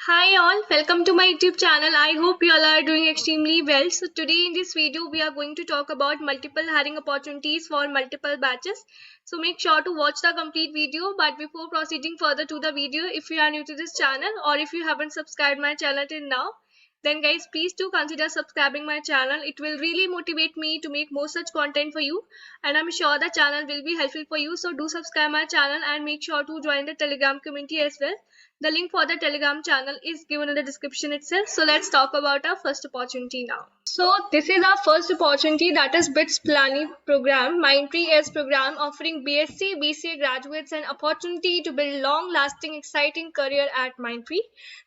Hi all, welcome to my YouTube channel. I hope you all are doing extremely well. So today in this video we are going to talk about multiple hiring opportunities for multiple batches. So make sure to watch the complete video. But before proceeding further to the video, if you are new to this channel or if you haven't subscribed my channel till now, then guys please do consider subscribing my channel. It will really motivate me to make more such content for you, and I'm sure the channel will be helpful for you. So do subscribe my channel and make sure to join the Telegram community as well. The link for the Telegram channel is given in the description itself. So let's talk about our first opportunity now. So this is our first opportunity, that is BITS Planning program. Mindtree is program offering BSc, BCA graduates an opportunity to build long-lasting, exciting career at Mindtree.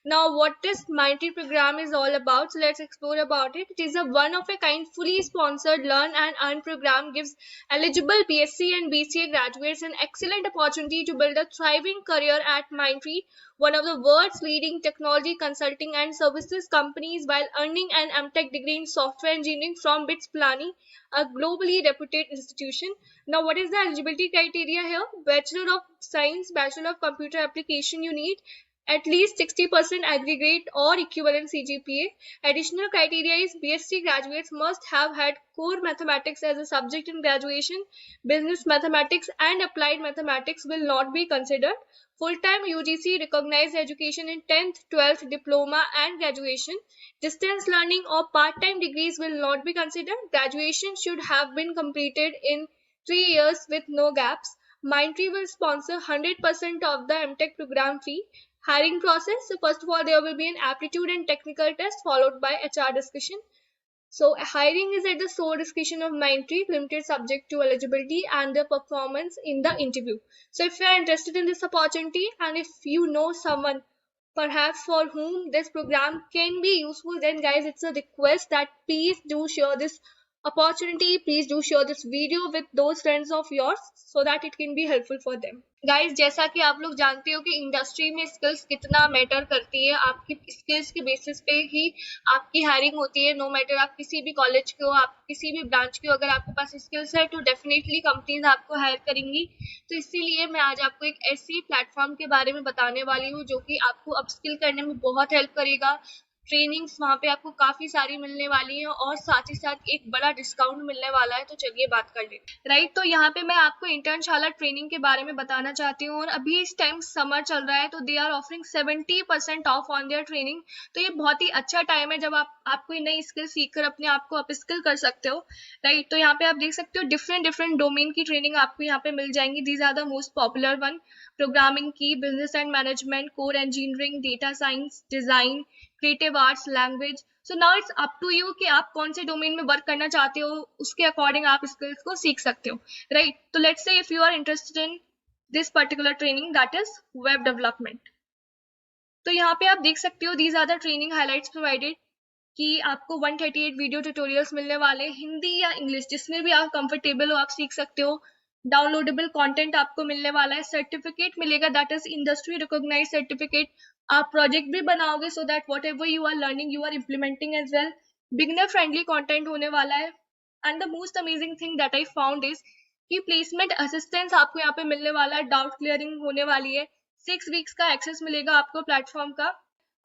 Now, what this Mindtree program is all about? So let's explore about it. It is a one-of-a-kind, fully sponsored learn and earn program. Gives eligible BSc and BCA graduates an excellent opportunity to build a thriving career at Mindtree, one of the world's leading technology consulting and services companies, while earning an MTech degree in software engineering from BITS Planning, a globally reputed institution. Now, what is the eligibility criteria here? Bachelor of Science, Bachelor of Computer Application you need, at least 60% aggregate or equivalent CGPA. Additional criteria is BSc graduates must have had core mathematics as a subject in graduation. Business mathematics and applied mathematics will not be considered. Full-time UGC recognized education in 10th, 12th, diploma and graduation. Distance learning or part-time degrees will not be considered. Graduation should have been completed in 3 years with no gaps. Mindtree will sponsor 100% of the MTech program fee. Hiring process. So first of all, there will be an aptitude and technical test followed by HR discussion. So hiring is at the sole discretion of Mindtree, limited subject to eligibility and the performance in the interview. So if you are interested in this opportunity and if you know someone perhaps for whom this program can be useful, then guys it's a request that please do share this opportunity. Please do share this video with those friends of yours so that it can be helpful for them. Guys जैसा कि आप लोग जानते हो कि industry में skills कितना matter करती है, आपकी स्किल्स के बेसिस पे ही आपकी हायरिंग होती है. नो मैटर आप किसी भी कॉलेज के हो, आप किसी भी ब्रांच के हो, अगर आपके पास स्किल्स है तो डेफिनेटली कंपनीज आपको हायर करेंगी. तो इसीलिए मैं आज आपको एक ऐसी प्लेटफॉर्म के बारे में बताने वाली हूँ जो कि आपको अपस्किल करने में बहुत हेल्प करेगा. ट्रेनिंग्स वहाँ पे आपको काफ़ी सारी मिलने वाली हैं और साथ ही साथ एक बड़ा डिस्काउंट मिलने वाला है. तो चलिए बात कर लेते राइट. तो यहाँ पे मैं आपको इंटर्नशाला ट्रेनिंग के बारे में बताना चाहती हूँ, और अभी इस टाइम समर चल रहा है तो they are offering 70% off on their training. तो ये बहुत ही अच्छा टाइम है जब आप कोई नई स्किल सीख कर अपने आप को अपस्किल कर सकते हो. राइट. तो यहाँ पे आप देख सकते हो डिफरेंट डोमेन की ट्रेनिंग आपको यहाँ पे मिल जाएंगी. These are the most popular one. Programming की, business and management, core engineering, data science, design, creative arts, language. So now it's up to you कि आप कौन से डोमेन में वर्क करना चाहते हो, उसके अकॉर्डिंग आप स्किल्स को सीख सकते हो. राइट. तो let's say if you are interested in this particular training that is web development. तो यहाँ पे आप देख सकते हो these are the training highlights provided कि आपको 138 वीडियो ट्यूटोरियल्स मिलने वाले, हिंदी या इंग्लिश जिसमें भी आप कंफर्टेबल हो आप सीख सकते हो. डाउनलोडेबल कंटेंट आपको मिलने वाला है. सर्टिफिकेट मिलेगा that is industry recognize certificate. आप प्रोजेक्ट भी बनाओगे so that whatever you are learning you are implementing as well. Beginner friendly content होने वाला है. And the most amazing thing that I found is कि placement assistance आपको यहाँ पे मिलने वाला है. डाउट क्लियरिंग होने वाली है. 6 वीक्स का एक्सेस मिलेगा आपको प्लेटफॉर्म का.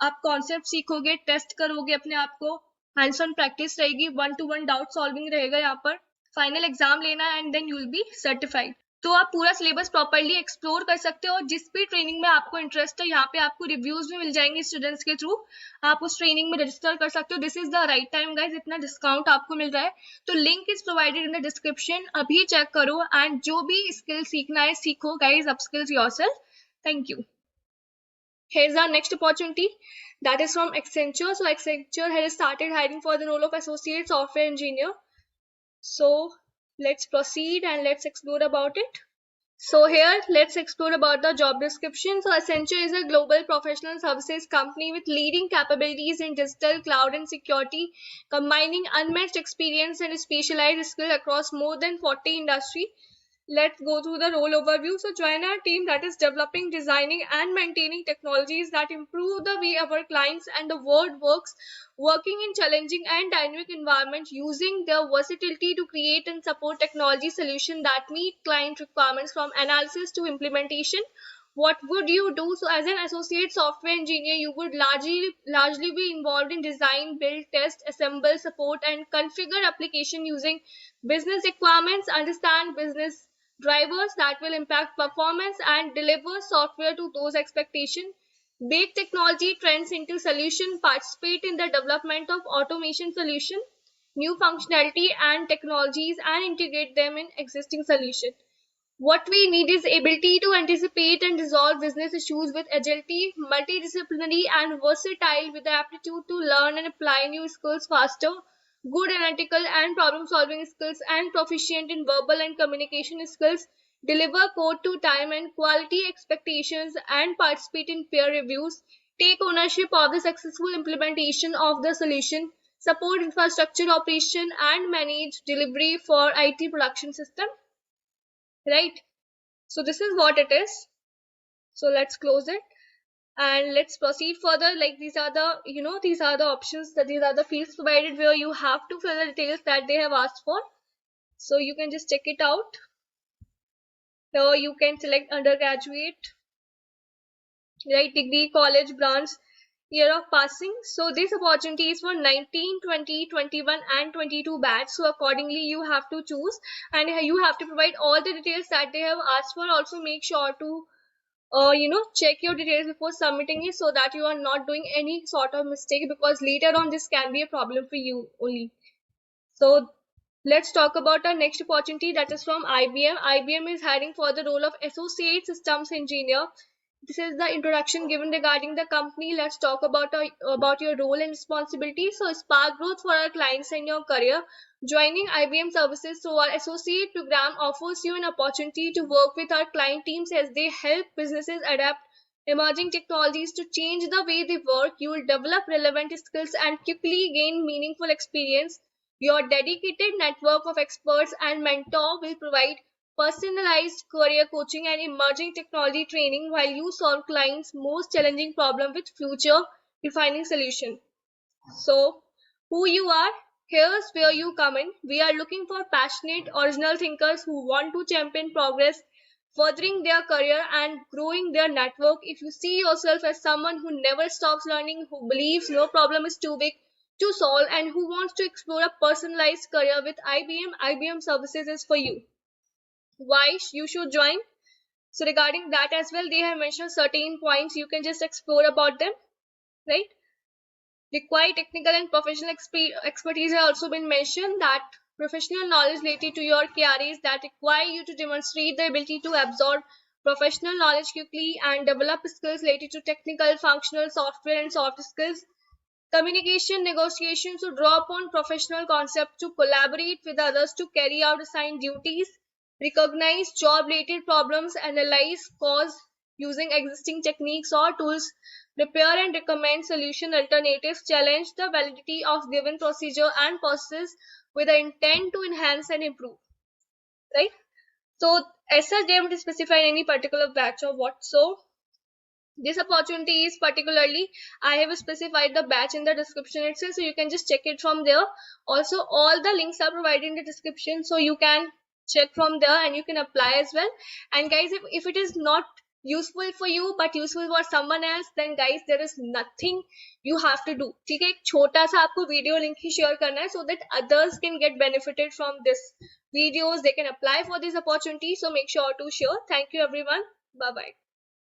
आप कॉन्सेप्ट सीखोगे, टेस्ट करोगे अपने आप को, हैंड्स ऑन प्रैक्टिस रहेगी, 1-to-1 डाउट सॉल्विंग रहेगा यहाँ पर. फाइनल एग्जाम लेना and then you will be certified. तो आप पूरा सिलेबस प्रॉपर्ली एक्सप्लोर कर सकते हो. और जिस भी ट्रेनिंग में आपको इंटरेस्ट है यहाँ पे आपको रिव्यूज भी मिल जाएंगे स्टूडेंट्स के थ्रू. आप उस ट्रेनिंग में रजिस्टर कर सकते हो. This is the right time guys, इतना डिस्काउंट आपको मिल रहा है. तो link is provided in the description. अभी चेक करो एंड जो भी स्किल सीखना है सीखो guys. Upskills yourself. Thank you. Here's our next opportunity, that is from Accenture. So Accenture has started hiring for the role of associate software engineer. So let's proceed and let's explore about it. So here let's explore about the job description. So Accenture is a global professional services company with leading capabilities in digital, cloud and security, combining unmatched experience and specialized skill across more than 40 industries. Let's go through the role overview. So join our team that is developing, designing and maintaining technologies that improve the way our clients and the world works, working in challenging and dynamic environments, using their versatility to create and support technology solutions that meet client requirements from analysis to implementation. what would you do? So as an associate software engineer, you would largely be involved in design, build, test, assemble, support, and configure application using business requirements, understand business drivers that will impact performance, and deliver software to those expectations, bake technology trends into solution, participate in the development of automation solution, new functionality and technologies, and integrate them in existing solution. What we need is ability to anticipate and resolve business issues with agility, multidisciplinary and versatile, with the aptitude to learn and apply new skills faster, good analytical and problem solving skills, and proficient in verbal and communication skills, deliver code to time and quality expectations, and participate in peer reviews, take ownership of the successful implementation of the solution, support infrastructure operation, and manage delivery for IT production system, right? So this is what it is. So let's close it and let's proceed further. Like these are the, these are the options, that these are the fields provided where you have to fill the details that they have asked for. So you can just check it out. Here you can select undergraduate, right, degree, college, branch, year of passing. So this opportunity is for 19, 20, 21 and 22 batch. So accordingly you have to choose, and you have to provide all the details that they have asked for. Also make sure to check your details before submitting it, so that you are not doing any sort of mistake, because later on this can be a problem for you only. So let's talk about our next opportunity, that is from IBM. IBM is hiring for the role of associate systems engineer. This is the introduction given regarding the company. Let's talk about your role and responsibilities. So spark growth for our clients in your career. Joining IBM services through our associate program offers you an opportunity to work with our client teams as they help businesses adapt emerging technologies to change the way they work. You will develop relevant skills and quickly gain meaningful experience. Your dedicated network of experts and mentor will provide personalized career coaching and emerging technology training while you solve clients' most challenging problem with future defining solution. So who you are, here's where you come in. We are looking for passionate original thinkers who want to champion progress, furthering their career and growing their network. If you see yourself as someone who never stops learning, who believes no problem is too big to solve, and who wants to explore a personalized career with IBM services is for you. Why you should join? So regarding that as well, they have mentioned certain points. You can just explore about them, right? Required technical and professional expertise has also been mentioned, that professional knowledge related to your careers that require you to demonstrate the ability to absorb professional knowledge quickly and develop skills related to technical, functional, software and soft skills. Communication, negotiation, to draw upon professional concepts to collaborate with others to carry out assigned duties. Recognize job-related problems, analyze cause using existing techniques or tools. Prepare and recommend solution alternatives. Challenge the validity of given procedure and process with the intent to enhance and improve. Right? So, as such, they haven't specified any particular batch or what. So, this opportunity is particularly, I have specified the batch in the description itself, so you can just check it from there. Also all the links are provided in the description, so you can check from there and you can apply as well. And guys, if it is not useful for you but useful for someone else, then guys there is nothing you have to do. ठीक है, एक छोटा सा आपको video link ही share करना है, so that others can get benefited from this videos, they can apply for this opportunity. So make sure to share. Thank you everyone. Bye bye.